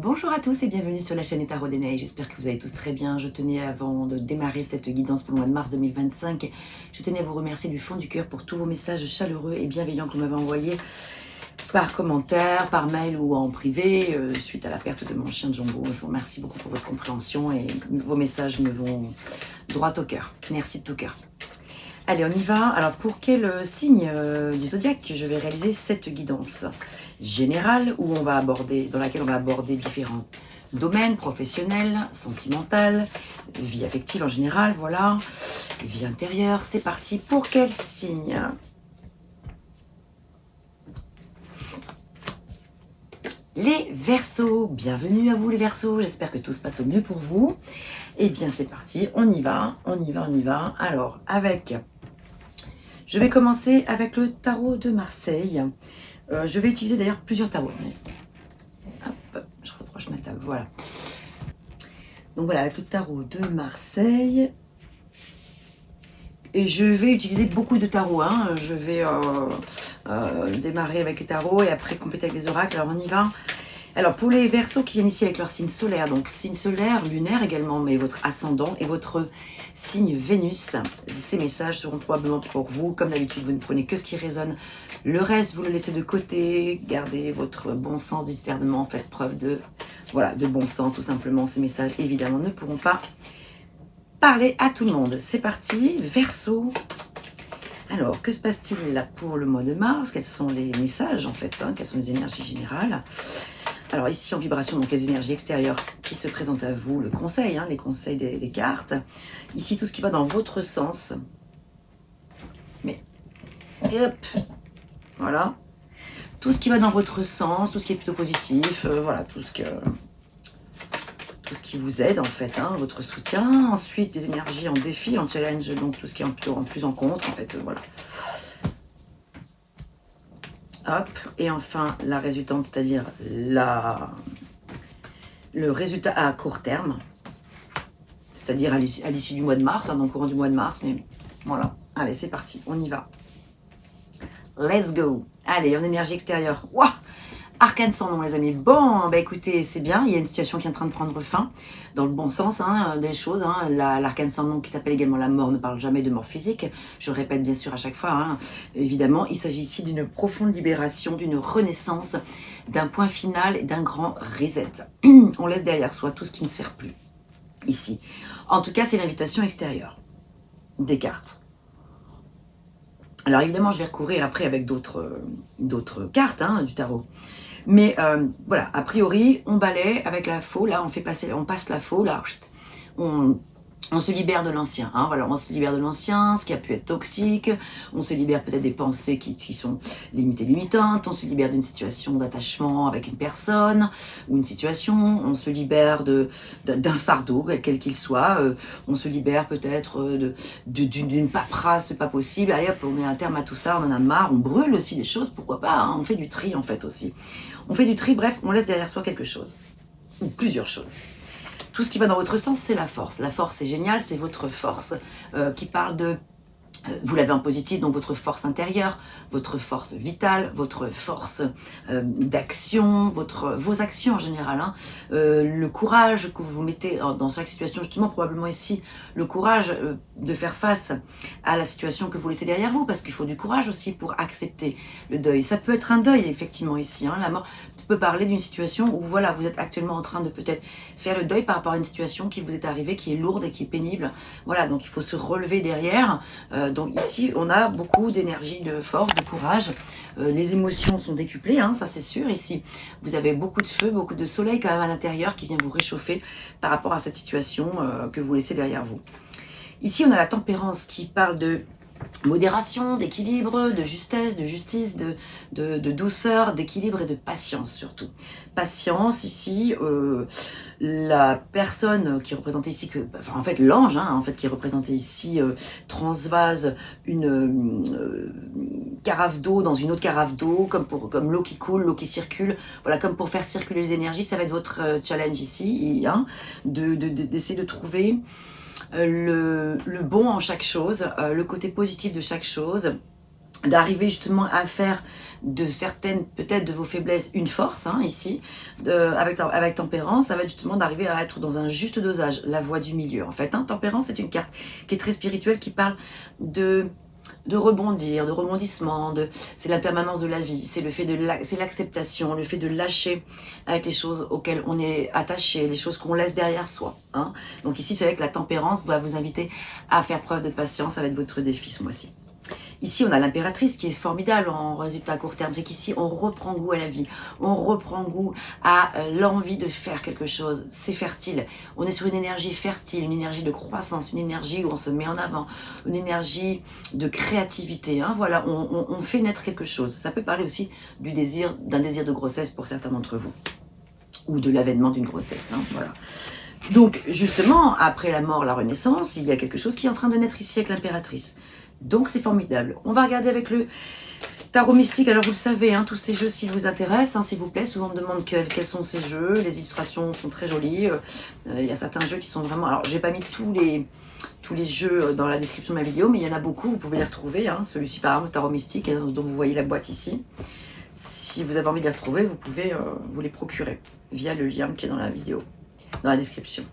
Bonjour à tous et bienvenue sur la chaîne Tarot des Neiges. J'espère que vous allez tous très bien. Je tenais, avant de démarrer cette guidance pour le mois de mars 2025, je tenais à vous remercier du fond du cœur pour tous vos messages chaleureux et bienveillants que vous m'avez envoyés par commentaire, par mail ou en privé, suite à la perte de mon chien de Jumbo. Je vous remercie beaucoup pour votre compréhension et vos messages me vont droit au cœur. Merci de tout cœur. Allez, on y va. Alors, pour quel signe du zodiaque je vais réaliser cette guidance générale dans laquelle on va aborder différents domaines professionnels, sentimental, vie affective en général, voilà, vie intérieure. C'est parti. Pour quel signe? Les Verseaux. Bienvenue à vous les Verseaux. J'espère que tout se passe au mieux pour vous. Eh bien, c'est parti. On y va. Alors, je vais commencer avec le tarot de Marseille. Je vais utiliser d'ailleurs plusieurs tarots. Hop, je rapproche ma table, voilà. Donc voilà, avec le tarot de Marseille. Et je vais utiliser beaucoup de tarots. Je vais démarrer avec les tarots et après compléter avec les oracles. Alors on y va. Alors pour les Verseaux qui viennent ici avec leur signe solaire, donc signe solaire, lunaire également, mais votre ascendant et votre signe Vénus, ces messages seront probablement pour vous. Comme d'habitude, vous ne prenez que ce qui résonne. Le reste, vous le laissez de côté. Gardez votre bon sens du discernement. Faites preuve de bon sens, tout simplement. Ces messages, évidemment, ne pourront pas parler à tout le monde. C'est parti, Verseau. Alors, que se passe-t-il là pour le mois de mars? Quels sont les messages, en fait, quelles sont les énergies générales? Alors ici en vibration, donc les énergies extérieures qui se présentent à vous, le conseil, les conseils des cartes. Ici tout ce qui va dans votre sens. Mais hop, voilà. Tout ce qui va dans votre sens, tout ce qui est plutôt positif, voilà, tout ce qui vous aide en fait, votre soutien. Ensuite des énergies en défi, en challenge, donc tout ce qui est plutôt en plus en contre, en fait, voilà. Hop, et enfin la résultante, c'est-à-dire le résultat à court terme, c'est-à-dire à l'issue du mois de mars, dans le courant du mois de mars, mais voilà. Allez, c'est parti, on y va. Let's go. Allez, en énergie extérieure. Ouah, arcane sans nom, les amis. Bon, bah écoutez, c'est bien, il y a une situation qui est en train de prendre fin, dans le bon sens des choses. L'arcane sans nom qui s'appelle également la mort ne parle jamais de mort physique. Je le répète bien sûr à chaque fois. Évidemment, il s'agit ici d'une profonde libération, d'une renaissance, d'un point final et d'un grand reset. On laisse derrière soi tout ce qui ne sert plus, ici. En tout cas, c'est l'invitation extérieure des cartes. Alors évidemment, je vais recourir après avec d'autres cartes du tarot. Mais voilà, a priori, on balaie avec la faux, là, on passe la faux, là, on se libère de l'ancien, voilà, on se libère de l'ancien, ce qui a pu être toxique, on se libère peut-être des pensées qui sont limitées, limitantes, on se libère d'une situation d'attachement avec une personne ou une situation, on se libère d'un fardeau, quel qu'il soit, on se libère peut-être d'une paperasse pas possible, allez hop, on met un terme à tout ça, on en a marre, on brûle aussi des choses, pourquoi pas, on fait du tri en fait aussi. On fait du tri, bref, on laisse derrière soi quelque chose, ou plusieurs choses. Tout ce qui va dans votre sens, c'est la force. La force, c'est génial, c'est votre force qui parle de... Vous l'avez en positif, donc votre force intérieure, votre force vitale, votre force d'action, vos actions en général. Le courage que vous vous mettez dans chaque situation, justement, probablement ici, le courage de faire face à la situation que vous laissez derrière vous, parce qu'il faut du courage aussi pour accepter le deuil. Ça peut être un deuil, effectivement, ici. La mort peut parler d'une situation où, voilà, vous êtes actuellement en train de peut-être faire le deuil par rapport à une situation qui vous est arrivée, qui est lourde et qui est pénible. Voilà, donc il faut se relever derrière. Donc ici, on a beaucoup d'énergie, de force, de courage. Les émotions sont décuplées, ça c'est sûr. Ici, vous avez beaucoup de feu, beaucoup de soleil quand même à l'intérieur qui vient vous réchauffer par rapport à cette situation que vous laissez derrière vous. Ici, on a la tempérance qui parle de modération, d'équilibre, de justesse, de justice, de douceur, d'équilibre et de patience surtout. Patience ici, la personne qui est représentée ici, en fait l'ange, qui est représenté ici, transvase une carafe d'eau dans une autre carafe d'eau, comme l'eau qui coule, l'eau qui circule, voilà, comme pour faire circuler les énergies. Ça va être votre challenge ici, d'essayer de trouver le bon en chaque chose, le côté positif de chaque chose, d'arriver justement à faire de certaines, peut-être de vos faiblesses, une force, hein, ici, avec tempérance, ça va être justement d'arriver à être dans un juste dosage, la voie du milieu, en fait. Hein. Tempérance, c'est une carte qui est très spirituelle, qui parle de rebondir, de rebondissement, c'est la permanence de la vie, c'est le fait c'est l'acceptation, le fait de lâcher avec les choses auxquelles on est attaché, les choses qu'on laisse derrière soi. Hein. Donc ici, c'est vrai que la tempérance va vous inviter à faire preuve de patience avec votre défi ce mois-ci. Ici, on a l'impératrice qui est formidable en résultat à court terme. C'est qu'ici, on reprend goût à la vie. On reprend goût à l'envie de faire quelque chose. C'est fertile. On est sur une énergie fertile, une énergie de croissance, une énergie où on se met en avant, une énergie de créativité. Hein. Voilà, on fait naître quelque chose. Ça peut parler aussi d'un désir de grossesse pour certains d'entre vous. Ou de l'avènement d'une grossesse. Hein. Voilà. Donc, justement, après la mort, la renaissance, il y a quelque chose qui est en train de naître ici avec l'impératrice. Donc c'est formidable. On va regarder avec le tarot mystique. Alors vous le savez, hein, tous ces jeux s'ils vous intéressent, hein, s'il vous plaît. Souvent on me demande quels sont ces jeux. Les illustrations sont très jolies. Il y a certains jeux qui sont vraiment... Alors j'ai pas mis tous les jeux dans la description de ma vidéo, mais il y en a beaucoup, vous pouvez les retrouver. Hein. Celui-ci par exemple, le tarot mystique, hein, dont vous voyez la boîte ici. Si vous avez envie de les retrouver, vous pouvez vous les procurer via le lien qui est dans la vidéo, dans la description.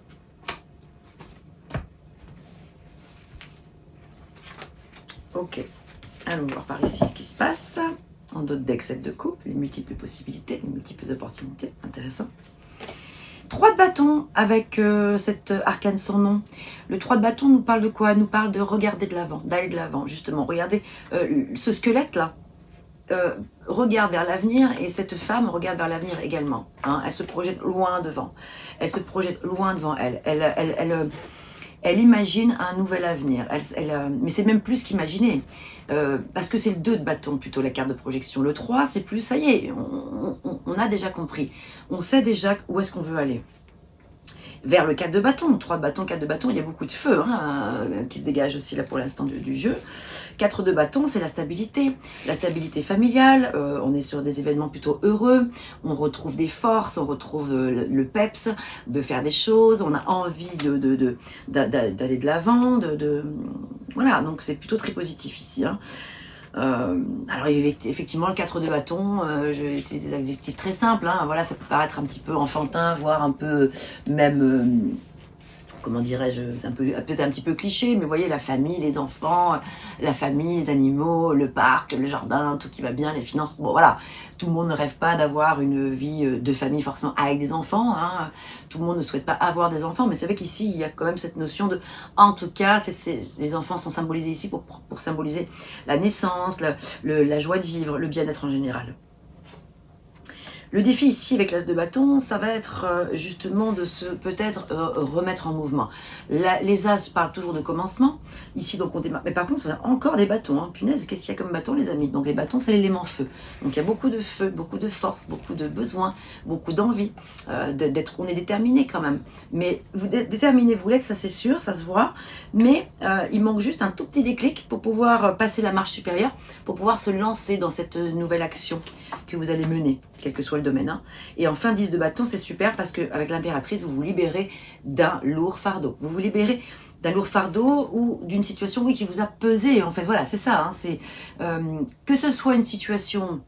Ok, allons voir par ici ce qui se passe. En d'autres decks, 7 de coupe, les multiples possibilités, les multiples opportunités. Intéressant. 3 de bâton avec cet arcane sans nom. Le 3 de bâton nous parle de quoi? Nous parle de regarder de l'avant, d'aller de l'avant, justement. Regardez ce squelette-là. Regarde vers l'avenir et cette femme regarde vers l'avenir également. Hein. Elle se projette loin devant. Elle se projette loin devant elle. Elle imagine un nouvel avenir, mais c'est même plus qu'imaginer, parce que c'est le 2 de bâton plutôt la carte de projection. Le 3, c'est plus, ça y est, on a déjà compris, on sait déjà où est-ce qu'on veut aller. Vers le 4 de bâton, 3 de bâton, 4 de bâton, il y a beaucoup de feu qui se dégage aussi là pour l'instant du jeu. 4 de bâton, c'est la stabilité familiale, on est sur des événements plutôt heureux, on retrouve des forces, on retrouve le peps de faire des choses, on a envie d'aller de l'avant, voilà, donc c'est plutôt très positif ici. Hein. Alors effectivement le 4 de bâton, j'ai utilisé des adjectifs très simples, hein, voilà, ça peut paraître un petit peu enfantin, voire un peu même, comment dirais-je, peut-être un petit peu cliché, mais vous voyez, la famille, les enfants, la famille, les animaux, le parc, le jardin, tout qui va bien, les finances, bon voilà, tout le monde ne rêve pas d'avoir une vie de famille forcément avec des enfants, hein. Tout le monde ne souhaite pas avoir des enfants, mais c'est vrai qu'ici, il y a quand même cette notion de, en tout cas, les enfants sont symbolisés ici pour symboliser la naissance, la joie de vivre, le bien-être en général. Le défi ici avec l'as de bâton, ça va être justement de se peut-être remettre en mouvement. Les as parlent toujours de commencement. Ici, donc on démarre. Mais par contre, on a encore des bâtons. Hein. Punaise, qu'est-ce qu'il y a comme bâton, les amis? Donc les bâtons, c'est l'élément feu. Donc il y a beaucoup de feu, beaucoup de force, beaucoup de besoin, beaucoup d'envie. On est déterminé quand même. Mais vous déterminez, vous l'êtes, ça c'est sûr, ça se voit. Mais il manque juste un tout petit déclic pour pouvoir passer la marche supérieure, pour pouvoir se lancer dans cette nouvelle action que vous allez mener, quel que soit le domaine. Hein. Et enfin, 10 de bâton, c'est super parce qu'avec l'impératrice, vous vous libérez d'un lourd fardeau. Vous vous libérez d'un lourd fardeau ou d'une situation, oui, qui vous a pesé. En fait, voilà, c'est ça. Hein, c'est que ce soit une situation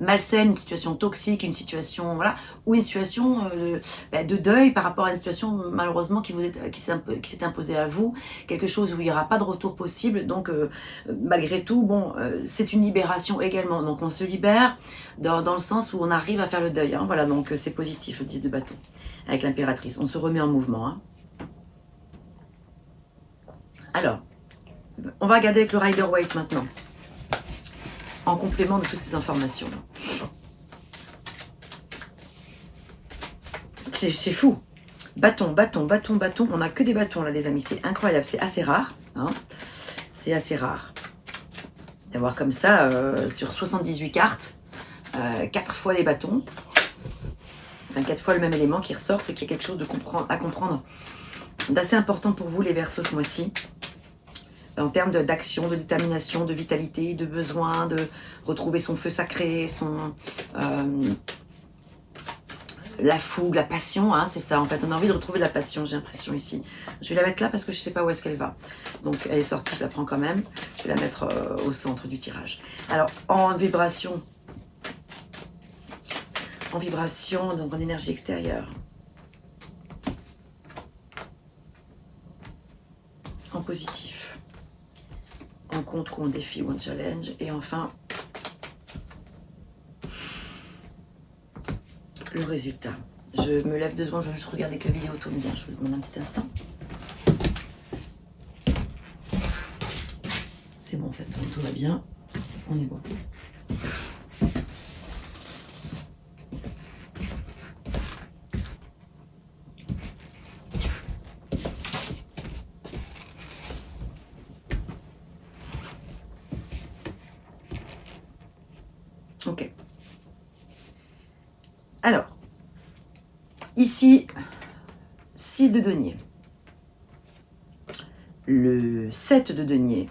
malsaine, une situation toxique, une situation, voilà, ou une situation de deuil par rapport à une situation malheureusement qui s'est imposée à vous, quelque chose où il n'y aura pas de retour possible. Donc malgré tout, bon, c'est une libération également. Donc on se libère dans le sens où on arrive à faire le deuil. Hein, voilà, donc c'est positif le 10 de bâton avec l'impératrice. On se remet en mouvement. Hein. Alors, on va regarder avec le Rider-Waite maintenant, en complément de toutes ces informations. C'est fou. Bâton, bâton, bâton, bâton. On n'a que des bâtons là, les amis. C'est incroyable. C'est assez rare. Hein. C'est assez rare d'avoir comme ça, sur 78 cartes, 4 fois les bâtons. Enfin, 4 fois le même élément qui ressort. C'est qu'il y a quelque chose à comprendre d'assez important pour vous, les Verseaux, ce mois-ci. En termes d'action, de détermination, de vitalité, de besoin, de retrouver son feu sacré, la fougue, la passion, hein, c'est ça en fait. On a envie de retrouver la passion, j'ai l'impression ici. Je vais la mettre là parce que je ne sais pas où est-ce qu'elle va. Donc elle est sortie, je la prends quand même. Je vais la mettre au centre du tirage. Alors en vibration, donc en énergie extérieure. En positif. En contre ou en défi ou en challenge. Et enfin, le résultat. Je me lève 2 secondes, je vais juste regarder que vidéo tourne bien. Je vous demande un petit instant. C'est bon, ça tourne, tout va bien. On est bon. Ok. Alors, ici, 6 de denier. Le 7 de denier.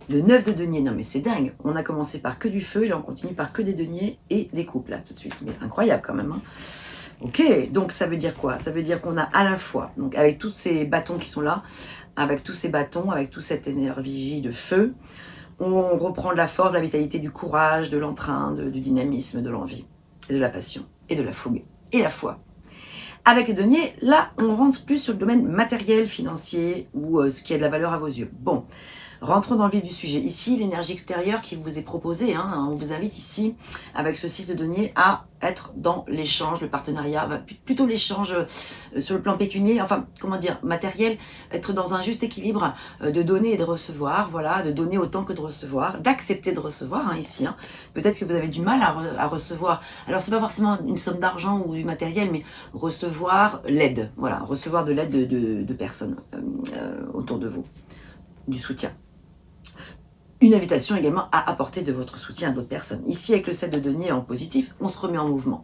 Le 9 de denier. Non mais c'est dingue. On a commencé par que du feu et là on continue par que des deniers et des coupes là tout de suite. Mais incroyable quand même. Hein. Ok, donc ça veut dire quoi? Ça veut dire qu'on a à la fois, donc avec tous ces bâtons qui sont là, avec tous ces bâtons, avec toute cette énergie de feu, on reprend de la force, de la vitalité, du courage, de l'entrain, du dynamisme, de l'envie, et de la passion, et de la fougue, et la foi. Avec les deniers, là, on rentre plus sur le domaine matériel, financier, ou ce qui a de la valeur à vos yeux. Bon, rentrons dans le vif du sujet. Ici, l'énergie extérieure qui vous est proposée, hein, on vous invite ici, avec ce 6 de denier, à être dans l'échange, le partenariat, plutôt l'échange sur le plan pécunier, enfin, comment dire, matériel, être dans un juste équilibre de donner et de recevoir, voilà, de donner autant que de recevoir, d'accepter de recevoir, hein, ici. Hein. Peut-être que vous avez du mal à recevoir. Alors, c'est pas forcément une somme d'argent ou du matériel, mais recevoir l'aide, voilà, recevoir de l'aide de personnes autour de vous, du soutien. Une invitation également à apporter de votre soutien à d'autres personnes. Ici, avec le 7 de denier en positif, on se remet en mouvement.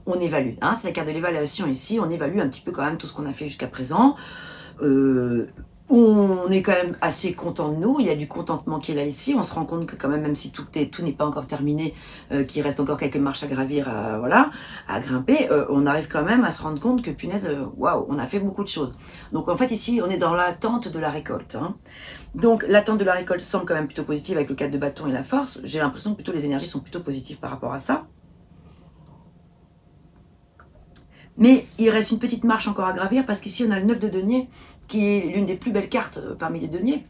On évalue. Hein, c'est la carte de l'évaluation ici. On évalue un petit peu quand même tout ce qu'on a fait jusqu'à présent. On est quand même assez content de nous. Il y a du contentement qui est là ici. On se rend compte que quand même si tout n'est pas encore terminé, qu'il reste encore quelques marches à gravir, voilà, à grimper, on arrive quand même à se rendre compte que punaise, waouh, on a fait beaucoup de choses. Donc en fait ici, on est dans l'attente de la récolte. Hein. Donc l'attente de la récolte semble quand même plutôt positive avec le 4 de bâton et la force. J'ai l'impression que plutôt les énergies sont plutôt positives par rapport à ça. Mais il reste une petite marche encore à gravir parce qu'ici on a le 9 de denier qui est l'une des plus belles cartes parmi les deniers.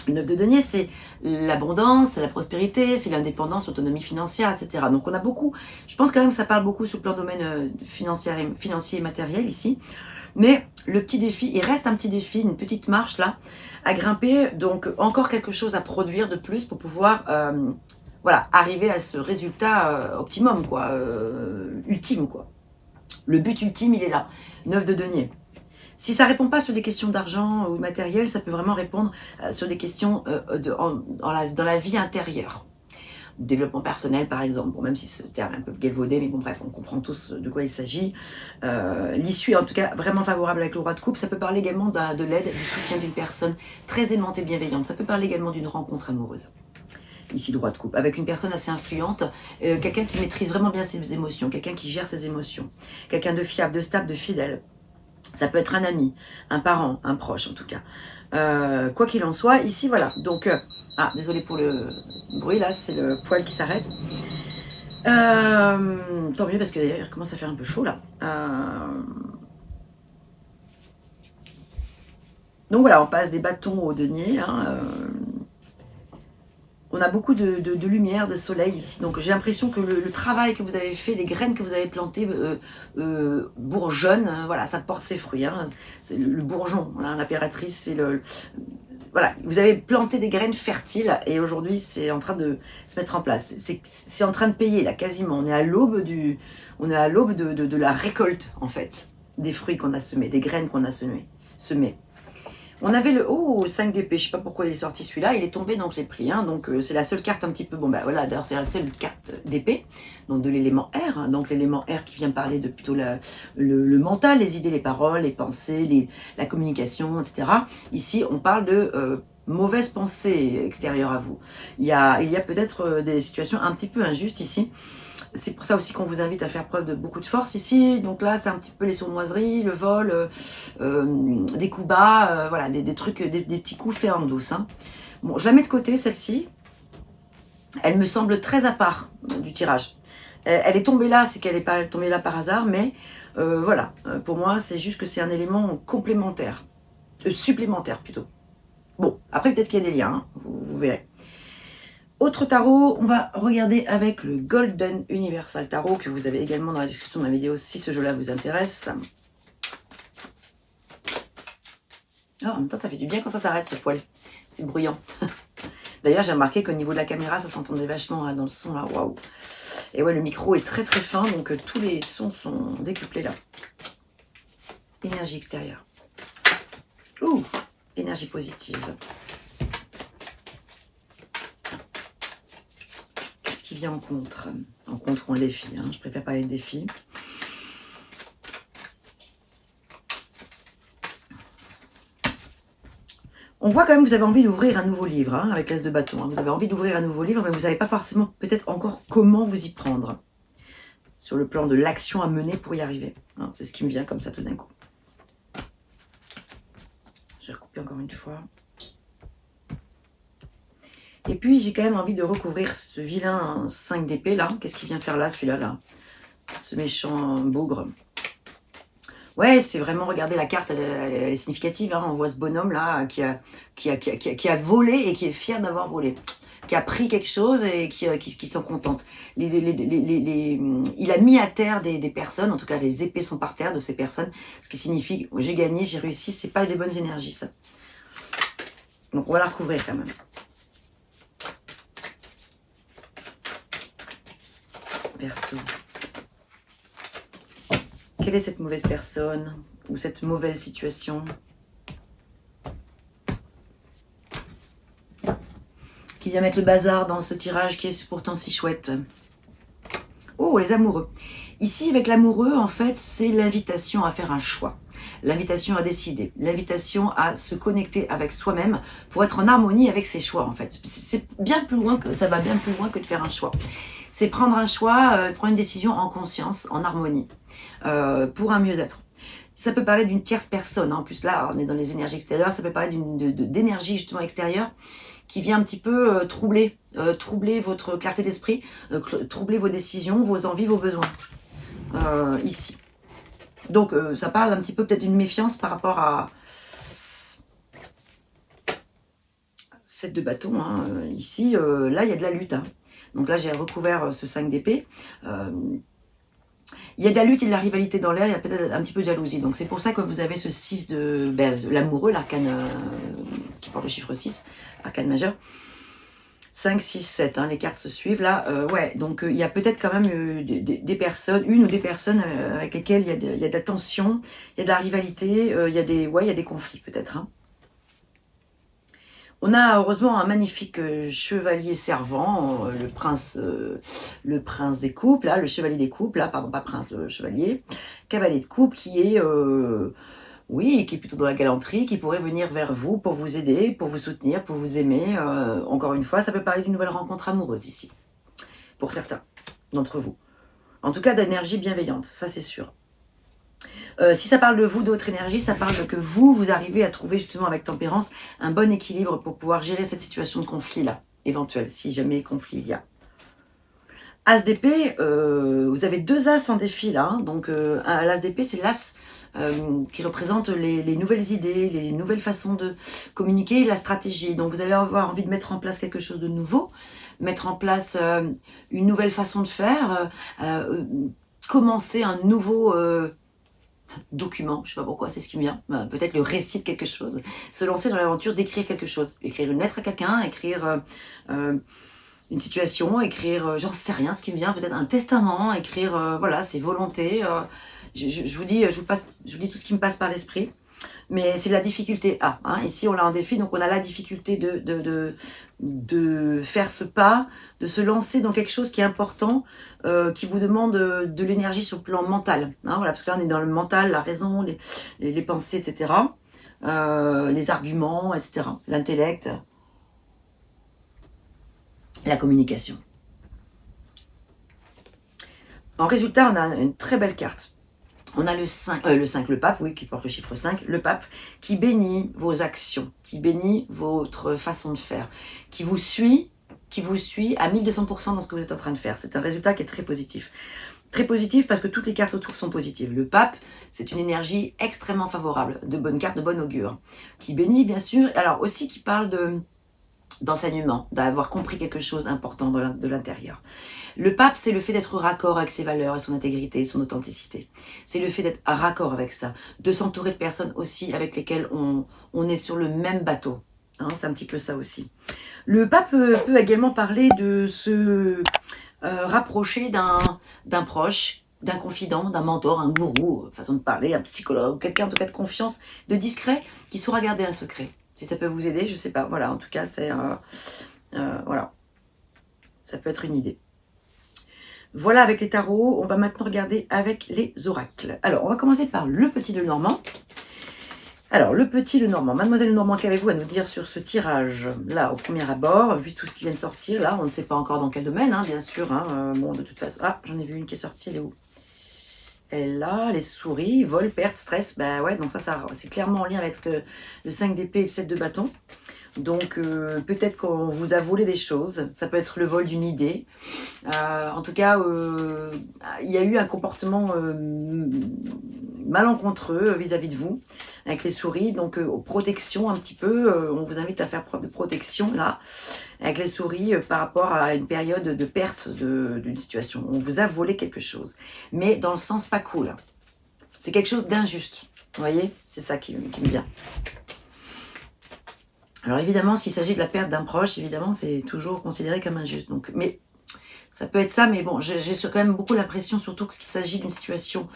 Le 9 de denier, c'est l'abondance, c'est la prospérité, c'est l'indépendance, l'autonomie financière, etc. Donc on a beaucoup, je pense quand même que ça parle beaucoup sur le plan domaine financier et matériel ici. Mais le petit défi, il reste un petit défi, une petite marche là, à grimper. Donc encore quelque chose à produire de plus pour pouvoir voilà, arriver à ce résultat optimum, quoi, ultime, quoi. Le but ultime, il est là. 9 de denier. Si ça ne répond pas sur des questions d'argent ou matériel, ça peut vraiment répondre sur des questions dans la vie intérieure. Développement personnel, par exemple. Bon, même si ce terme est un peu galvaudé, mais bon, bref, on comprend tous de quoi il s'agit. L'issue est en tout cas vraiment favorable avec le roi de coupe. Ça peut parler également de l'aide, du soutien d'une personne très aimante et bienveillante. Ça peut parler également d'une rencontre amoureuse. Ici, le roi de coupe, avec une personne assez influente, quelqu'un qui maîtrise vraiment bien ses émotions, quelqu'un qui gère ses émotions, quelqu'un de fiable, de stable, de fidèle. Ça peut être un ami, un parent, un proche en tout cas. Quoi qu'il en soit, ici, voilà. Donc, désolé pour le bruit, là, c'est le poil qui s'arrête. Tant mieux, parce que d'ailleurs, il commence à faire un peu chaud, là. Donc voilà, on passe des bâtons au denier, hein, on a beaucoup de lumière, de soleil ici. Donc j'ai l'impression que le travail que vous avez fait, les graines que vous avez plantées bourgeonnent. Voilà, ça porte ses fruits. Hein. C'est le bourgeon, voilà, l'impératrice, c'est le... Voilà, vous avez planté des graines fertiles et aujourd'hui c'est en train de se mettre en place. C'est en train de payer là, quasiment. On est à l'aube de la récolte en fait, des fruits qu'on a semés, des graines qu'on a semées. On avait le 5 d'épée, je sais pas pourquoi il est sorti celui-là, il est tombé donc les prix, hein, donc c'est la seule carte un petit peu, bon bah voilà, d'ailleurs c'est la seule carte d'épée, donc de l'élément R, hein, donc l'élément R qui vient parler de plutôt le mental, les idées, les paroles, les pensées, la communication, etc. Ici on parle de mauvaises pensées extérieures à vous. Il y a peut-être des situations un petit peu injustes ici. C'est pour ça aussi qu'on vous invite à faire preuve de beaucoup de force ici. Donc là, c'est un petit peu les sournoiseries, le vol, des coups bas, voilà, des trucs, des petits coups faits en douce. Hein. Bon, je la mets de côté, celle-ci. Elle me semble très à part du tirage. Elle est tombée là, c'est qu'elle n'est pas tombée là par hasard, mais voilà, pour moi, c'est juste que c'est un élément complémentaire, supplémentaire plutôt. Bon, après peut-être qu'il y a des liens, hein, vous verrez. Autre tarot, on va regarder avec le Golden Universal Tarot, que vous avez également dans la description de ma vidéo si ce jeu-là vous intéresse. Oh, en même temps, ça fait du bien quand ça s'arrête ce poil. C'est bruyant. D'ailleurs, j'ai remarqué qu'au niveau de la caméra, ça s'entendait vachement là, dans le son là. Waouh! Et ouais, le micro est très très fin, donc tous les sons sont décuplés là. Énergie extérieure. Ouh! Énergie positive. Qu'est-ce qui vient en contre? En contre ou en défi, hein, je préfère parler de défi. On voit quand même que vous avez envie d'ouvrir un nouveau livre, hein, avec l'As de bâton. Hein. Vous avez envie d'ouvrir un nouveau livre, mais vous savez pas forcément peut-être encore comment vous y prendre. Sur le plan de l'action à mener pour y arriver. Hein, c'est ce qui me vient comme ça tout d'un coup. Je vais recouper encore une fois. Et puis, j'ai quand même envie de recouvrir ce vilain 5 d'épée, là. Qu'est-ce qu'il vient faire là, celui-là, là? Ce méchant bougre. Ouais, c'est vraiment, regardez, la carte, elle est significative. Hein. On voit ce bonhomme-là qui a volé et qui est fier d'avoir volé. Qui a pris quelque chose et qui sont contentes. Il a mis à terre des personnes, en tout cas les épées sont par terre de ces personnes, ce qui signifie j'ai gagné, j'ai réussi, c'est pas des bonnes énergies ça. Donc on va la recouvrir quand même. Verseau. Quelle est cette mauvaise personne ou cette mauvaise situation qui vient mettre le bazar dans ce tirage qui est pourtant si chouette? Oh, les amoureux. Ici, avec l'amoureux, en fait, c'est l'invitation à faire un choix. L'invitation à décider. L'invitation à se connecter avec soi-même pour être en harmonie avec ses choix, en fait. C'est bien plus loin que, ça va bien plus loin que de faire un choix. C'est prendre un choix, prendre une décision en conscience, en harmonie, pour un mieux-être. Ça peut parler d'une tierce personne. En plus, là, on est dans les énergies extérieures. Ça peut parler d'énergie, justement, extérieure qui vient un petit peu troubler votre clarté d'esprit, troubler vos décisions, vos envies, vos besoins. Ici. Donc, ça parle un petit peu peut-être d'une méfiance par rapport à 7 de bâton. Hein. Ici, là, il y a de la lutte. Hein. Donc là, j'ai recouvert ce 5 d'épée. Il y a de la lutte et de la rivalité dans l'air, il y a peut-être un petit peu de jalousie. Donc c'est pour ça que vous avez ce 6 de l'amoureux, l'arcane qui porte le chiffre 6, arcane majeur. 5, 6, 7, hein, les cartes se suivent là. Ouais, donc il y a peut-être quand même des personnes, une ou des personnes avec lesquelles il y a de la tension, il y a de la rivalité, il y a des conflits peut-être. Hein. On a heureusement un magnifique chevalier servant, le prince des couples, là, le chevalier des couples, là, pardon, pas prince, le chevalier, cavalier de couple qui est, oui, qui est plutôt dans la galanterie, qui pourrait venir vers vous pour vous aider, pour vous soutenir, pour vous aimer. Encore une fois, ça peut parler d'une nouvelle rencontre amoureuse ici, pour certains d'entre vous. En tout cas, d'énergie bienveillante, ça c'est sûr. Si ça parle de vous, d'autres énergies, ça parle que vous arrivez à trouver justement avec tempérance un bon équilibre pour pouvoir gérer cette situation de conflit-là, éventuelle, si jamais conflit il y a. As d'épée, vous avez 2 as en défi là, hein, donc l'as d'épée c'est l'as qui représente les nouvelles idées, les nouvelles façons de communiquer, la stratégie. Donc vous allez avoir envie de mettre en place quelque chose de nouveau, mettre en place une nouvelle façon de faire, commencer un nouveau document, je sais pas pourquoi, c'est ce qui me vient, peut-être le récit de quelque chose, se lancer dans l'aventure d'écrire quelque chose, écrire une lettre à quelqu'un, écrire une situation, écrire, j'en sais rien, ce qui me vient, peut-être un testament, écrire, voilà, ses volontés, je vous dis tout ce qui me passe par l'esprit, mais c'est la difficulté A. Hein. Ici, on l'a en défi, donc on a la difficulté de faire ce pas, de se lancer dans quelque chose qui est important, qui vous demande de l'énergie sur le plan mental. Hein, voilà, parce que là, on est dans le mental, la raison, les pensées, etc. Les arguments, etc. L'intellect, la communication. En résultat, on a une très belle carte. On a le 5, le pape, oui, qui porte le chiffre 5, le pape, qui bénit vos actions, qui bénit votre façon de faire, qui vous suit à 1200% dans ce que vous êtes en train de faire. C'est un résultat qui est très positif. Très positif parce que toutes les cartes autour sont positives. Le pape, c'est une énergie extrêmement favorable, de bonnes cartes, de bon augure, qui bénit bien sûr, alors aussi qui parle d'enseignement, d'avoir compris quelque chose d'important de l'intérieur. Le pape, c'est le fait d'être raccord avec ses valeurs et son intégrité, son authenticité. C'est le fait d'être raccord avec ça, de s'entourer de personnes aussi avec lesquelles on est sur le même bateau. Hein, c'est un petit peu ça aussi. Le pape peut également parler de se rapprocher d'un proche, d'un confident, d'un mentor, un gourou, façon de parler, un psychologue, quelqu'un en tout cas de confiance, de discret, qui saura garder un secret. Si ça peut vous aider, je sais pas. Voilà, en tout cas, c'est voilà, ça peut être une idée. Voilà avec les tarots. On va maintenant regarder avec les oracles. Alors, on va commencer par le petit Lenormand. Alors, le petit Lenormand. Mademoiselle Lenormand, qu'avez-vous à nous dire sur ce tirage? Là, au premier abord, vu tout ce qui vient de sortir, là, on ne sait pas encore dans quel domaine, hein, bien sûr. Hein, bon, de toute façon... Ah, j'en ai vu une qui est sortie, elle est où? Elle est là, les souris, vol, perte, stress. Bah ouais, donc ça c'est clairement en lien avec le 5 d'épée et le 7 de bâton. Donc peut-être qu'on vous a volé des choses, ça peut être le vol d'une idée. En tout cas, il y a eu un comportement malencontreux vis-à-vis de vous, avec les souris. Donc protection un petit peu, on vous invite à faire preuve de protection là, avec les souris par rapport à une période de perte d'une situation. On vous a volé quelque chose, mais dans le sens pas cool. C'est quelque chose d'injuste, vous voyez, c'est ça qui me vient. Alors évidemment, s'il s'agit de la perte d'un proche, évidemment, c'est toujours considéré comme injuste. Donc, mais ça peut être ça, mais bon, j'ai quand même beaucoup l'impression, surtout qu'il s'agit d'une situation,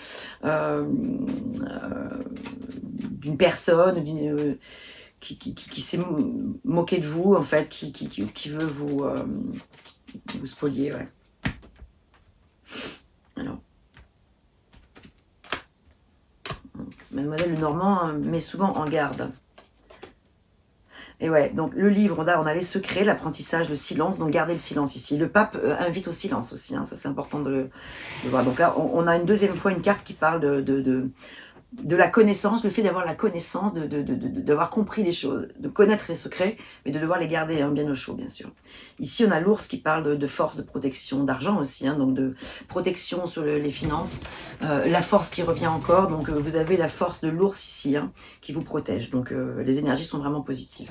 d'une personne, qui s'est moquée de vous, en fait, qui veut vous spolier, ouais. Alors, Mademoiselle Lenormand met souvent en garde. Et ouais, donc le livre, on a les secrets, l'apprentissage, le silence, donc gardez le silence ici. Le pape invite au silence aussi, hein, ça c'est important de le voir. Donc là, on a une deuxième fois une carte qui parle de la connaissance, le fait d'avoir la connaissance, d'avoir compris les choses, de connaître les secrets, mais de devoir les garder bien au chaud, bien sûr. Ici, on a l'ours qui parle de force, de protection, d'argent aussi, hein, donc de protection sur les finances, la force qui revient encore, donc vous avez la force de l'ours ici, hein, qui vous protège, donc les énergies sont vraiment positives.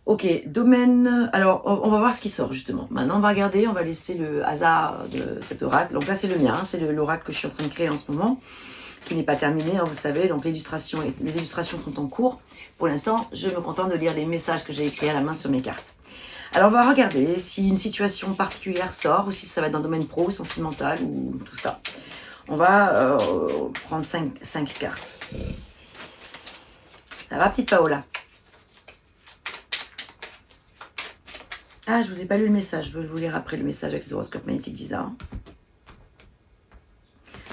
Ok, domaine... Alors, on va voir ce qui sort, justement. Maintenant, on va regarder, on va laisser le hasard de cet oracle. Donc là, c'est le mien, hein, c'est l'oracle que je suis en train de créer en ce moment, qui n'est pas terminé, hein, vous le savez. Donc, les illustrations sont en cours. Pour l'instant, je me contente de lire les messages que j'ai écrits à la main sur mes cartes. Alors, on va regarder si une situation particulière sort, ou si ça va être dans le domaine pro, sentimental, ou tout ça. On va prendre 5 cartes. Ça va, petite Paola? Ah, je vous ai pas lu le message. Je vais vous lire après le message avec les horoscopes magnétiques d'Isa.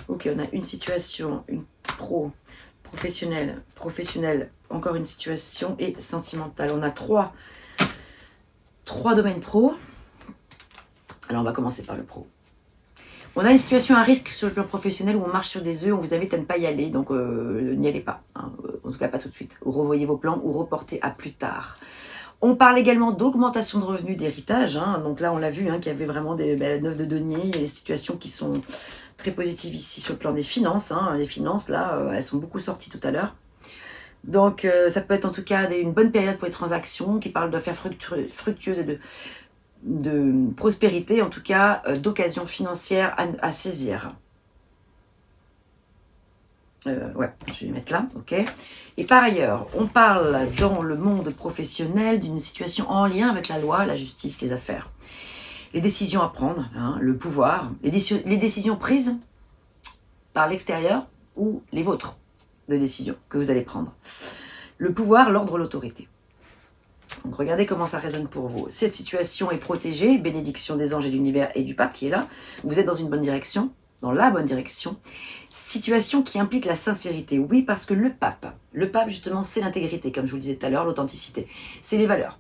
Ok, on a une situation, une professionnelle, encore une situation et sentimentale. On a trois domaines pro. Alors, on va commencer par le pro. On a une situation à risque sur le plan professionnel où on marche sur des œufs, on vous invite à ne pas y aller, donc n'y allez pas. Hein, en tout cas, pas tout de suite. Ou revoyez vos plans ou reportez à plus tard. On parle également d'augmentation de revenus, d'héritage. Hein. Donc là, on l'a vu, hein, qu'il y avait vraiment des 9 de denier. Il y a des situations qui sont très positives ici sur le plan des finances. Hein. Les finances, là, elles sont beaucoup sorties tout à l'heure. Donc, ça peut être en tout cas une bonne période pour les transactions, qui parlent d'affaires fructueuses et de prospérité, en tout cas, d'occasions financières à saisir. Ouais, je vais mettre là, ok. Et par ailleurs, on parle dans le monde professionnel d'une situation en lien avec la loi, la justice, les affaires. Les décisions à prendre, hein, le pouvoir, les décisions prises par l'extérieur ou les vôtres de décisions que vous allez prendre. Le pouvoir, l'ordre, l'autorité. Donc regardez comment ça résonne pour vous. Cette situation est protégée, bénédiction des anges et de l'univers et du pape qui est là. Vous êtes dans une bonne direction, dans la bonne direction. Situation qui implique la sincérité. Oui, parce que le pape justement, c'est l'intégrité, comme je vous le disais tout à l'heure, l'authenticité. C'est les valeurs.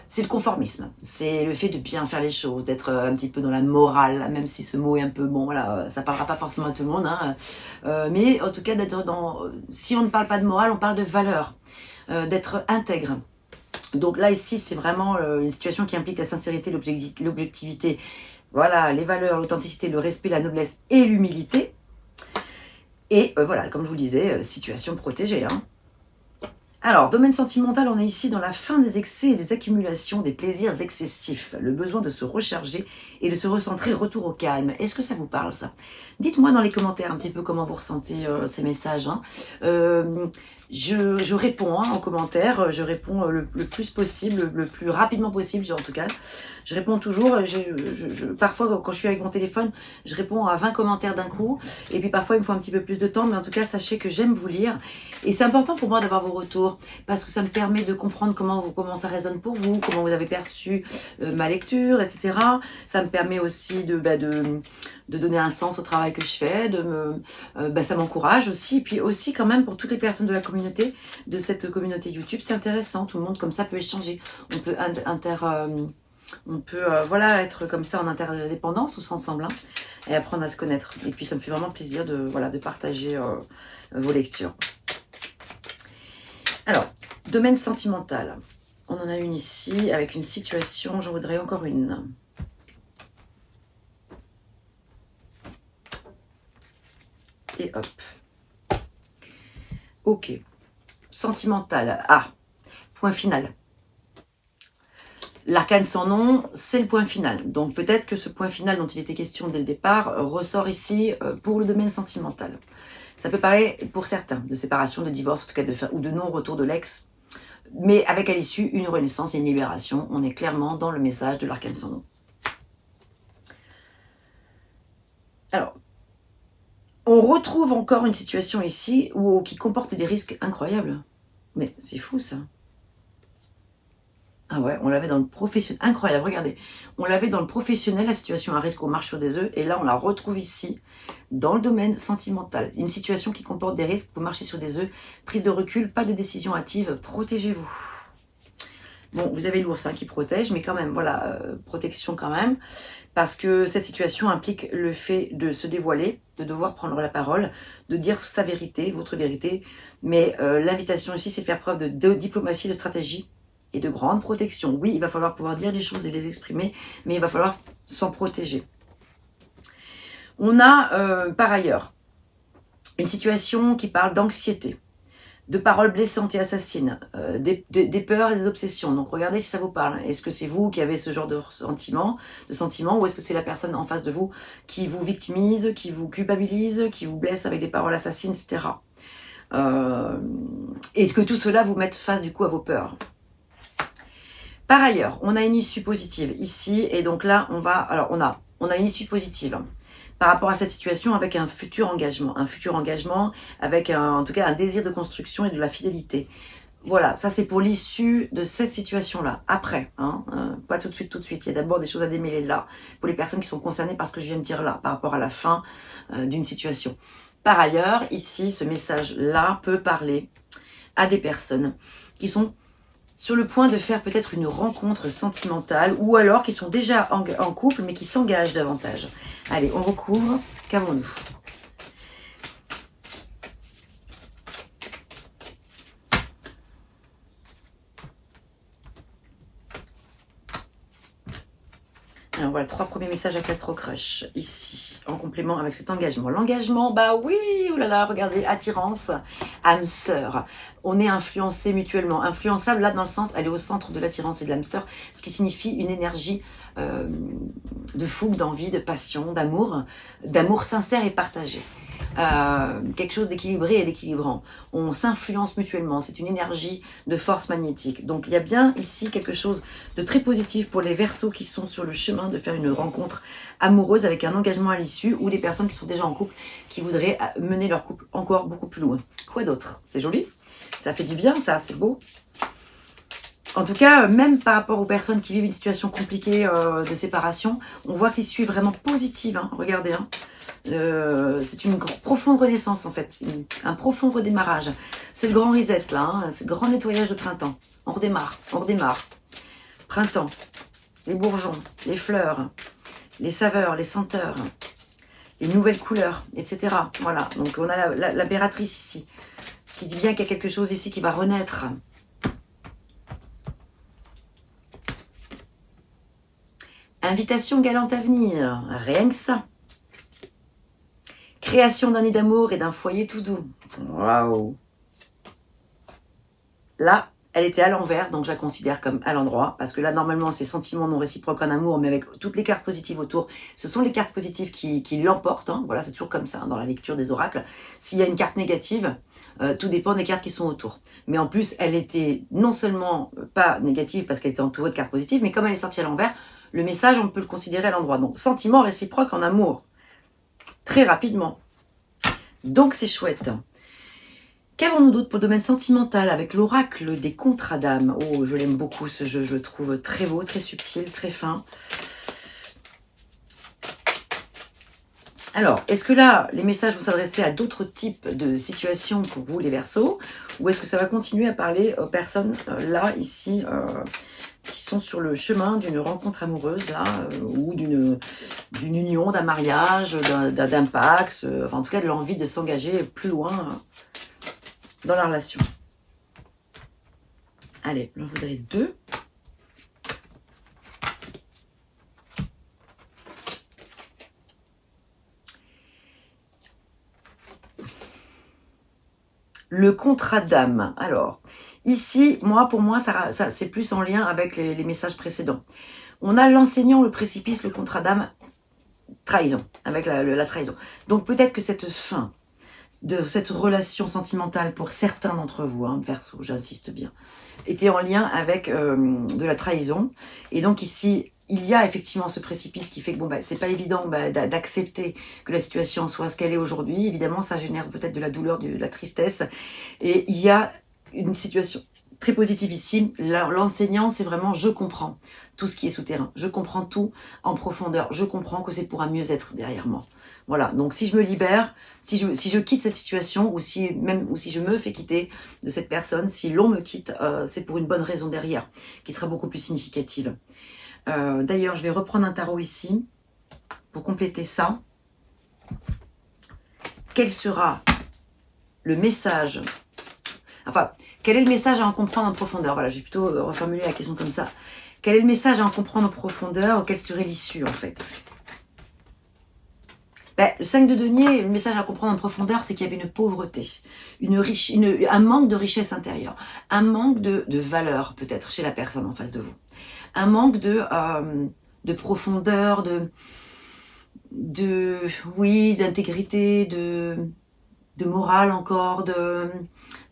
c'est le conformisme, c'est le fait de bien faire les choses, d'être un petit peu dans la morale, même si ce mot est un peu, bon voilà, ça parlera pas forcément à tout le monde, hein, mais en tout cas d'être dans, si on ne parle pas de morale, on parle de valeur, d'être intègre. Donc là ici c'est vraiment une situation qui implique la sincérité, l'objectivité, voilà, les valeurs, l'authenticité, le respect, la noblesse et l'humilité. Et voilà, comme je vous le disais, situation protégée, hein. Alors, domaine sentimental, on est ici dans la fin des excès et des accumulations, des plaisirs excessifs, le besoin de se recharger et de se recentrer, retour au calme. Est-ce que ça vous parle, ça? Dites-moi dans les commentaires un petit peu comment vous ressentez ces messages, hein. Je réponds en commentaire, je réponds le plus possible, le plus rapidement possible en tout cas. Je réponds toujours, parfois quand je suis avec mon téléphone, je réponds à 20 commentaires d'un coup, et puis parfois il me faut un petit peu plus de temps, mais en tout cas sachez que j'aime vous lire, et c'est important pour moi d'avoir vos retours, parce que ça me permet de comprendre comment ça résonne pour vous, comment vous avez perçu ma lecture, etc. Ça me permet aussi de donner un sens au travail que je fais, ça m'encourage aussi, et puis aussi quand même pour toutes les personnes de la communauté, de cette communauté YouTube, c'est intéressant, tout le monde comme ça peut échanger, on peut voilà, être comme ça en interdépendance tous ensemble, hein, et apprendre à se connaître. Et puis ça me fait vraiment plaisir de partager vos lectures. Alors, domaine sentimental. On en a une ici avec une situation, j'en voudrais encore une. Et hop. Ok. Sentimental. Ah, point final. L'arcane sans nom, c'est le point final. Donc peut-être que ce point final dont il était question dès le départ ressort ici pour le domaine sentimental. Ça peut parler pour certains de séparation, de divorce, en tout cas ou de non-retour de l'ex, mais avec à l'issue une renaissance et une libération. On est clairement dans le message de l'arcane sans nom. Alors, on retrouve encore une situation ici qui comporte des risques incroyables. Mais c'est fou ça. Ah ouais, on l'avait dans le professionnel. Incroyable, regardez. On l'avait dans le professionnel, la situation à risque, on marche sur des œufs. Et là, on la retrouve ici, dans le domaine sentimental. Une situation qui comporte des risques, vous marchez sur des œufs. Prise de recul, pas de décision hâtive, protégez-vous. Bon, vous avez l'ours qui protège, mais quand même, voilà, protection quand même. Parce que cette situation implique le fait de se dévoiler, de devoir prendre la parole, de dire sa vérité, votre vérité. Mais l'invitation ici, c'est de faire preuve de diplomatie, de stratégie et de grande protection. Oui, il va falloir pouvoir dire les choses et les exprimer, mais il va falloir s'en protéger. On a par ailleurs une situation qui parle d'anxiété, de paroles blessantes et assassines, des peurs et des obsessions. Donc regardez si ça vous parle. Est-ce que c'est vous qui avez ce genre de sentiment, ou est-ce que c'est la personne en face de vous qui vous victimise, qui vous culpabilise, qui vous blesse avec des paroles assassines, etc. Et que tout cela vous mette face du coup à vos peurs. Par ailleurs, on a une issue positive ici, et donc là, on a une issue positive par rapport à cette situation avec un futur engagement avec en tout cas un désir de construction et de la fidélité. Voilà, ça c'est pour l'issue de cette situation-là. Après, pas tout de suite, il y a d'abord des choses à démêler là, pour les personnes qui sont concernées par ce que je viens de dire là, par rapport à la fin d'une situation. Par ailleurs, ici, ce message-là peut parler à des personnes qui sont sur le point de faire peut-être une rencontre sentimentale, ou alors qui sont déjà en couple, mais qui s'engagent davantage. Allez, on recouvre, qu'avons-nous ? Alors voilà, 3 premiers messages avec l'Astro Crush, ici, en complément avec cet engagement. L'engagement, bah oui, oh là là, regardez, attirance, âme sœur. On est influencé mutuellement. Influençable, là, dans le sens, elle est au centre de l'attirance et de l'âme sœur, ce qui signifie une énergie de fougue, d'envie, de passion, d'amour sincère et partagé. Quelque chose d'équilibré et d'équilibrant. On s'influence mutuellement, c'est une énergie de force magnétique. Donc il y a bien ici quelque chose de très positif pour les Verseaux qui sont sur le chemin de faire une rencontre amoureuse avec un engagement à l'issue, ou des personnes qui sont déjà en couple, qui voudraient mener leur couple encore beaucoup plus loin. Quoi d'autre? C'est joli, ça fait du bien, ça, c'est beau. En tout cas, même par rapport aux personnes qui vivent une situation compliquée de séparation, on voit que l'issue est vraiment positive, regardez, c'est une profonde renaissance en fait, un profond redémarrage. C'est le grand reset là, c'est le grand nettoyage de printemps. On redémarre. Printemps, les bourgeons, les fleurs, les saveurs, les senteurs, les nouvelles couleurs, etc. Voilà, donc on a la bératrice ici, qui dit bien qu'il y a quelque chose ici qui va renaître. Invitation galante à venir, rien que ça. Création d'un nid d'amour et d'un foyer tout doux. Waouh! Là, elle était à l'envers, donc je la considère comme à l'endroit, parce que là, normalement, c'est sentiments non réciproques en amour, mais avec toutes les cartes positives autour, ce sont les cartes positives qui l'emportent. Hein. Voilà, c'est toujours comme ça, hein, dans la lecture des oracles. S'il y a une carte négative, tout dépend des cartes qui sont autour. Mais en plus, elle était non seulement pas négative, parce qu'elle était entourée de cartes positives, mais comme elle est sortie à l'envers, le message, on peut le considérer à l'endroit. Donc, sentiments réciproques en amour, très rapidement. Donc, c'est chouette. Qu'avons-nous d'autre pour le domaine sentimental avec l'oracle des contrats d'âme? Oh, je l'aime beaucoup ce jeu, je le trouve très beau, très subtil, très fin. Alors, est-ce que là, les messages vont s'adresser à d'autres types de situations pour vous, les Verseaux? Ou est-ce que ça va continuer à parler aux personnes, là, ici, qui sont sur le chemin d'une rencontre amoureuse, là, ou d'une union, d'un mariage, d'un pacte, enfin, en tout cas de l'envie de s'engager plus loin dans la relation. Allez, j'en voudrais 2. Le contrat d'âme. Alors, ici, pour moi, ça c'est plus en lien avec les messages précédents. On a l'enseignant, le précipice, le contrat d'âme, trahison, avec la trahison. Donc peut-être que cette fin de cette relation sentimentale pour certains d'entre vous, hein, Verseau, j'insiste bien, était en lien avec de la trahison. Et donc ici, il y a effectivement ce précipice qui fait que bon, c'est pas évident d'accepter que la situation soit ce qu'elle est aujourd'hui. Évidemment, ça génère peut-être de la douleur, de la tristesse. Et il y a une situation très positive ici. L'enseignant, c'est vraiment je comprends tout ce qui est souterrain. Je comprends tout en profondeur. Je comprends que c'est pour un mieux-être derrière moi. Voilà, donc si je me libère, si je quitte cette situation, ou si je me fais quitter de cette personne, si l'on me quitte, c'est pour une bonne raison derrière, qui sera beaucoup plus significative. D'ailleurs, je vais reprendre un tarot ici, pour compléter ça. Quel sera le message, enfin, quel est le message à en comprendre en profondeur? Voilà, je vais plutôt reformuler la question comme ça. Quel est le message à en comprendre en profondeur? Quelle serait l'issue, en fait? Le 5 de denier, le message à comprendre en profondeur, c'est qu'il y avait une pauvreté, un manque de richesse intérieure, un manque de valeur peut-être chez la personne en face de vous, un manque de profondeur, d'intégrité, de morale encore,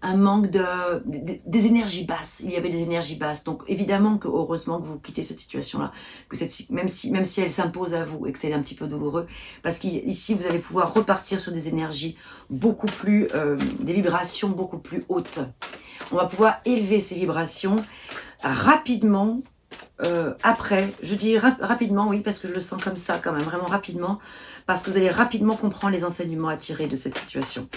un manque des énergies basses. Il y avait des énergies basses. Donc évidemment que heureusement que vous quittez cette situation-là, que même si elle s'impose à vous et que c'est un petit peu douloureux, parce qu'ici vous allez pouvoir repartir sur des énergies beaucoup plus, des vibrations beaucoup plus hautes. On va pouvoir élever ces vibrations rapidement. Après, je dis rapidement, oui, parce que je le sens comme ça quand même, vraiment rapidement, parce que vous allez rapidement comprendre les enseignements à tirer de cette situation.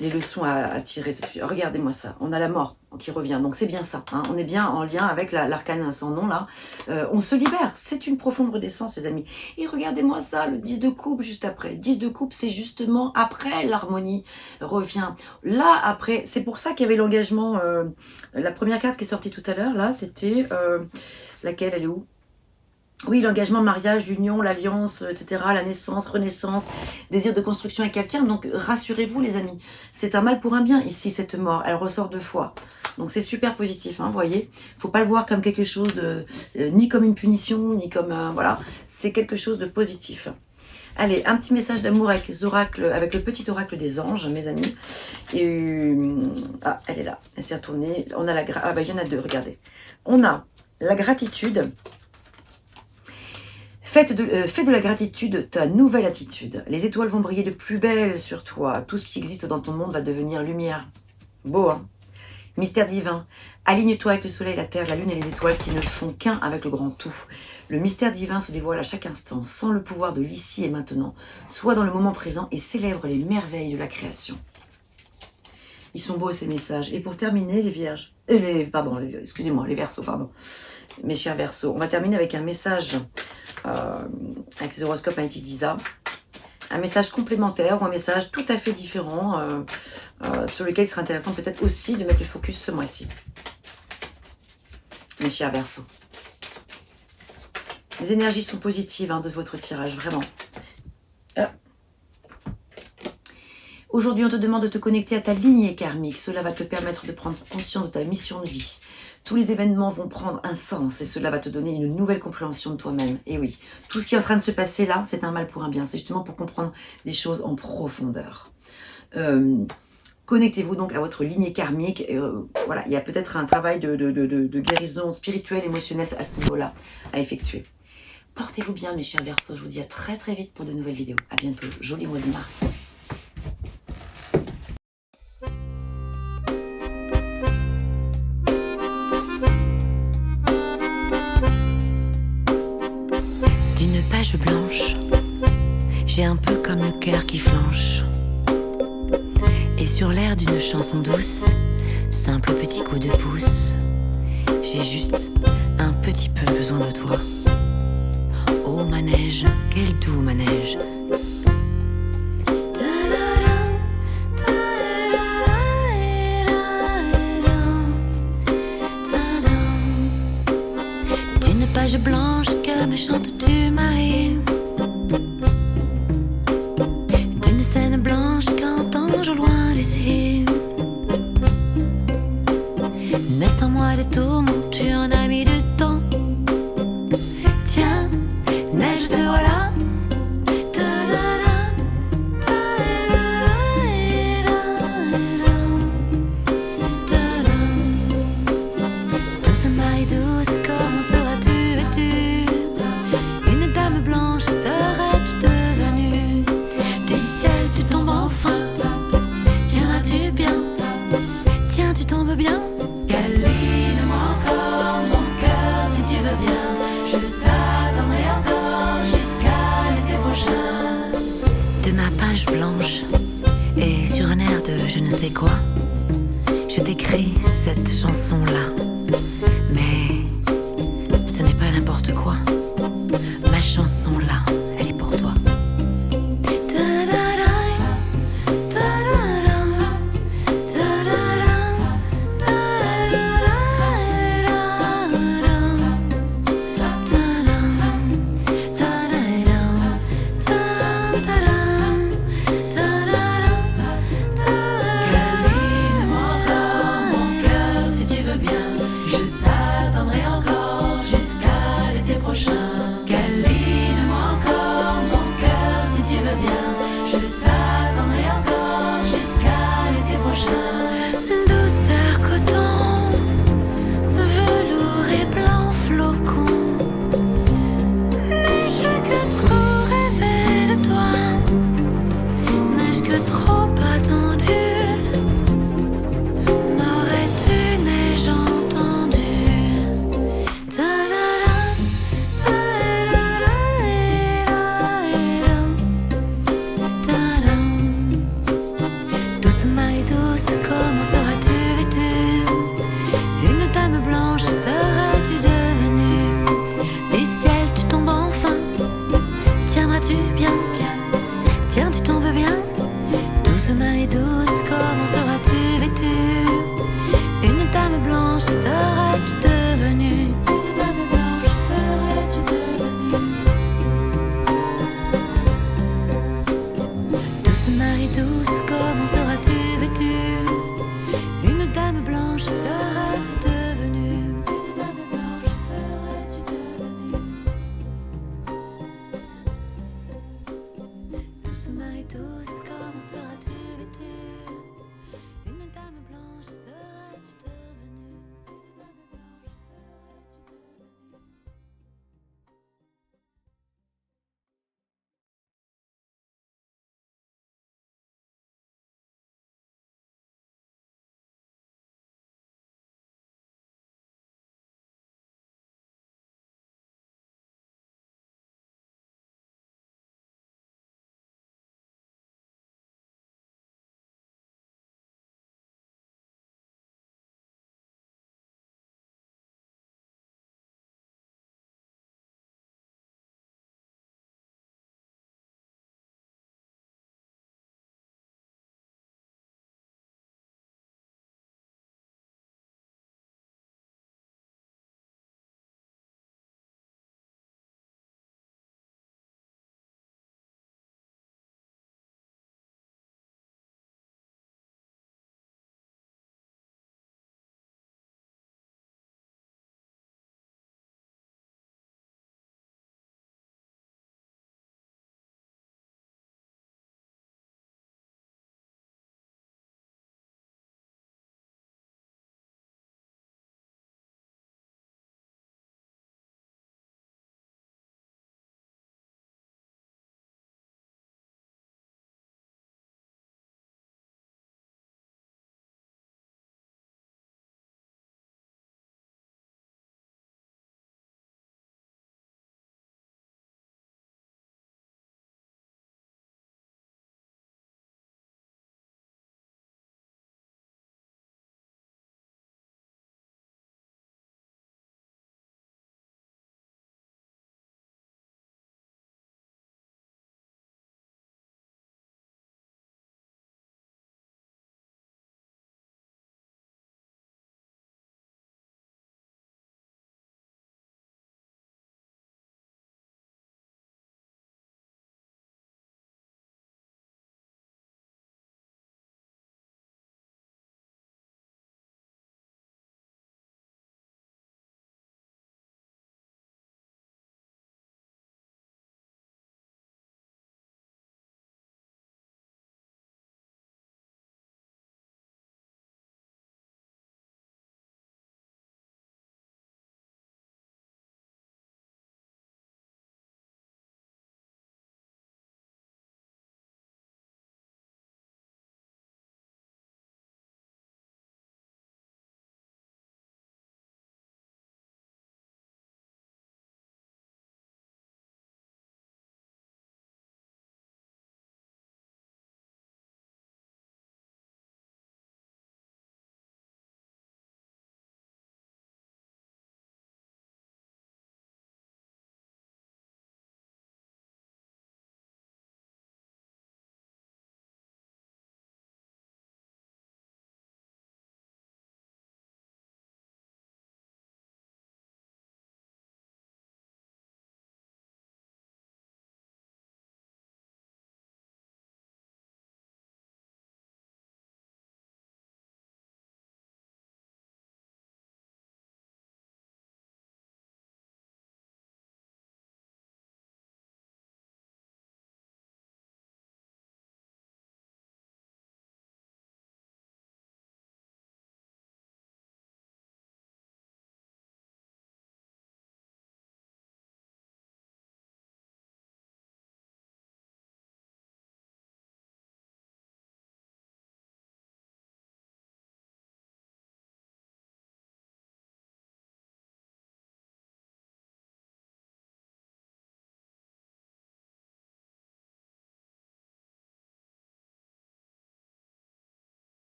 Les leçons à tirer. Regardez-moi ça, on a la mort qui revient, donc c'est bien ça, hein. On est bien en lien avec l'arcane sans nom là, on se libère, c'est une profonde renaissance les amis. Et regardez-moi ça, le 10 de coupe juste après, 10 de coupe c'est justement après l'harmonie revient, là après, c'est pour ça qu'il y avait l'engagement, la première carte qui est sortie tout à l'heure là, c'était, laquelle, elle est où? Oui, l'engagement, mariage, l'union, l'alliance, etc., la naissance, renaissance, désir de construction avec quelqu'un. Donc, rassurez-vous, les amis, c'est un mal pour un bien, ici, cette mort. Elle ressort 2 fois. Donc, c'est super positif, hein, vous voyez. Faut pas le voir comme quelque chose de... ni comme une punition, ni comme... voilà, c'est quelque chose de positif. Allez, un petit message d'amour avec les oracles, avec le petit oracle des anges, mes amis. Et... ah, elle est là. Elle s'est retournée. On a il y en a 2, regardez. On a la gratitude... Fais de la gratitude ta nouvelle attitude. Les étoiles vont briller de plus belle sur toi. Tout ce qui existe dans ton monde va devenir lumière. Beau, hein? Mystère divin. Aligne-toi avec le soleil, la terre, la lune et les étoiles qui ne font qu'un avec le grand tout. Le mystère divin se dévoile à chaque instant, sans le pouvoir de l'ici et maintenant. Sois dans le moment présent et célèbre les merveilles de la création. Ils sont beaux ces messages. Et pour terminer, les vierges, excusez-moi, les verseaux, pardon. Mes chers verseaux, on va terminer avec un message avec les horoscopes magnétiques d'Isa. Un message complémentaire ou un message tout à fait différent sur lequel il serait intéressant peut-être aussi de mettre le focus ce mois-ci. Mes chers verseaux. Les énergies sont positives de votre tirage, vraiment. Aujourd'hui, on te demande de te connecter à ta lignée karmique. Cela va te permettre de prendre conscience de ta mission de vie. Tous les événements vont prendre un sens et cela va te donner une nouvelle compréhension de toi-même. Et oui, tout ce qui est en train de se passer là, c'est un mal pour un bien. C'est justement pour comprendre les choses en profondeur. Connectez-vous donc à votre lignée karmique. Voilà, il y a peut-être un travail de guérison spirituelle, émotionnelle à ce niveau-là à effectuer. Portez-vous bien, mes chers Verseaux. Je vous dis à très très vite pour de nouvelles vidéos. À bientôt. Joli mois de mars. D'une page blanche, j'ai un peu comme le cœur qui flanche. Et sur l'air d'une chanson douce, simple petit coup de pouce, j'ai juste un petit peu besoin de toi. Oh manège, quel doux manège. D'une page blanche que me chantes-tu, Marie? D'une scène blanche qu'entends-je au loin d'ici? Mais sans moi des tourments, tu en as mis du temps. Tiens, neige te voilà. Douce Marie douce, comment seras-tu vêtue? Une dame blanche serais-tu devenue? Du ciel tu tombes enfin. Tiendras-tu bien? Tiens, tu tombes bien? Câline-moi encore mon cœur si tu veux bien. Je t'attendrai encore jusqu'à l'été prochain. De ma page blanche et sur un air de je ne sais quoi, je t'écris cette chanson-là. Mais ce n'est pas n'importe quoi. Ma chanson-là, elle est pour toi. Douceur coton, velours et blanc flocon, neige que trop rêvé de toi, neige que trop attendue. M'aurais-tu neige entendue? Douce Marie douce, comment seras-tu vêtue? Une dame blanche seras-tu devenue? Du ciel tu tombes enfin. Tiendras-tu bien? Tiens, tu tombes bien? Douce Marie douce, comment seras-tu vêtue? Une dame blanche seras-tu devenue? Une dame blanche serais-tu devenue? Douce Marie douce, comment seras-tu vêtue? Une dame blanche seras-tu devenue? Une dame blanche serais-tu devenue? Douce Marie douce, comment seras-tu vêtue?